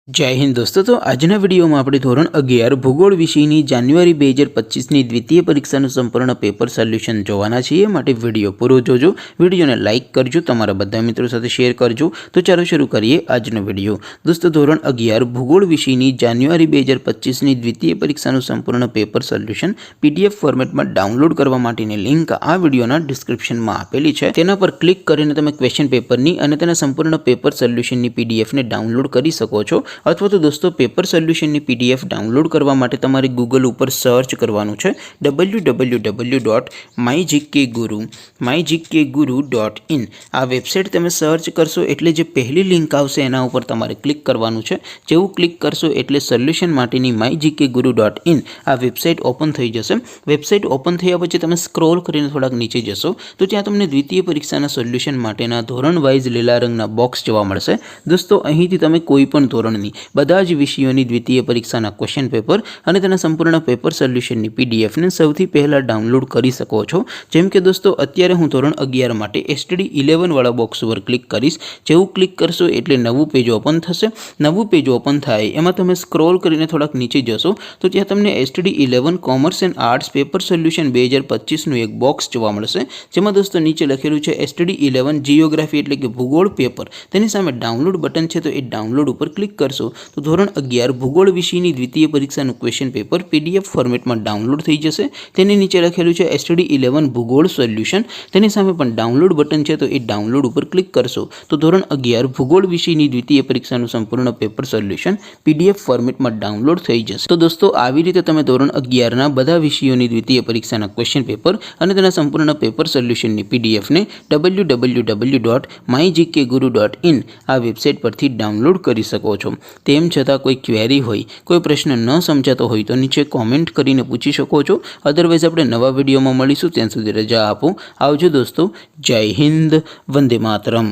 जय हिंद दोस्तों। तो आजना विडियो में આપણે ધોરણ 11 ભૂગોળ વિષયની જાન્યુઆરી 2025ની દ્વિતીય પરીક્ષાનું સંપૂર્ણ પેપર સોલ્યુશન જોવાના છીએ। માટે વિડિયો પૂરો જોજો, વિડિયોને લાઇક કરજો, તમારા બધા મિત્રો સાથે શેર કરજો। તો ચાલો શરૂ કરીએ આજનો વિડિયો। દોસ્તો ધોરણ 11 ભૂગોળ વિષયની જાન્યુઆરી 2025ની દ્વિતીય પરીક્ષાનું સંપૂર્ણ પેપર સોલ્યુશન પીડીએફ ફોર્મેટમાં ડાઉનલોડ કરવા માટેની લિંક આ વિડિયોના ડિસ્ક્રિપ્શનમાં આપેલી છે। તેના પર ક્લિક કરીને તમે ક્વેશ્ચન પેપરની અને તેના સંપૂર્ણ પેપર સોલ્યુશનની પીડીએફને ડાઉનલોડ કરી શકો છો। अथवा तो दोस्तों पेपर सोल्यूशन की पीडीएफ डाउनलॉड करवा माटे तमारे गूगल पर सर्च करवानुं छे www.mygkguru.in। आ वेबसाइट तमे सर्च करशो एटले जे पहली लिंक आवशे एना उपर तमारे क्लिक करवानुं छे। जेवुं क्लिक करशो एटले सोल्यूशन माटेनी mygkguru.in आ वेबसाइट ओपन थई जशे। वेबसाइट ओपन थया पछी तमे स्क्रॉल करीने थोड़ाक नीचे जशो तो त्यां तमने द्वितीय परीक्षाना सोल्यूशन माटेना धोरण वाइज लीला रंगना बॉक्स जोवा मळशे। दोस्तों અહીંથી તમે કોઈ પણ ધોરણની બધા જ વિષયોની દ્વિતીય પરીક્ષાના ક્વેશ્ચન પેપર અને તેના સંપૂર્ણ પેપર સોલ્યુશનની પીડીએફને સૌથી પહેલા ડાઉનલોડ કરી શકો છો। જેમ કે દોસ્તો અત્યારે હું ધોરણ 11 માટે એસટીડી 11 વાળા બોક્સ ઉપર ક્લિક કરીશ। જેવું ક્લિક કરશો એટલે નવું પેજ ઓપન થશે। નવું પેજ ઓપન થાય એમાં તમે સ્ક્રોલ કરીને થોડાક નીચે જશો તો ત્યાં તમને STD 11 commerce and arts paper solution 2025નું એક બોક્સ જોવા મળશે। જેમાં દોસ્તો નીચે લખેલું છે એસટીડી 11 જીઓગ્રાફી એટલે કે ભૂગોળ પેપર। તેની સામે ડાઉનલોડ બટન છે તો એ ડાઉનલોડ ઉપર ક્લિક કરશો तो ધોરણ 11 ભૂગોળ વિષયની દ્વિતીય પરીક્ષાનું ક્વેશ્ચન પેપર પીડીએફ ફોર્મેટમાં ડાઉનલોડ થઈ જશે। તેની નીચે લખેલું છે એસટીડી 11 ભૂગોળ સોલ્યુશન, તેની સામે પણ ડાઉનલોડ બટન છે તો એ ડાઉનલોડ ઉપર ક્લિક કરશો તો ધોરણ 11 ભૂગોળ વિષયની દ્વિતીય પરીક્ષાનું સંપૂર્ણ પેપર સોલ્યુશન પીડીએફ ફોર્મેટમાં ડાઉનલોડ થઈ જશે। તો દોસ્તો આવી રીતે તમે ધોરણ 11ના બધા વિષયોની દ્વિતીય પરીક્ષાના ક્વેશ્ચન પેપર અને તેના સંપૂર્ણ પેપર સોલ્યુશનની પીડીએફને www.mygkguru.in આ વેબસાઇટ પરથી ડાઉનલોડ કરી શકો છો। તેમ છતાં કોઈ ક્વેરી હોય, કોઈ પ્રશ્ન ન સમજાતો હોય તો નીચે કોમેન્ટ કરીને પૂછી શકો છો। અધરવાઇઝ આપણે નવા વિડીયોમાં મળીશું, ત્યાં સુધી રજા આપો। આવજો દોસ્તો, જય હિન્દ, વંદે માતરમ।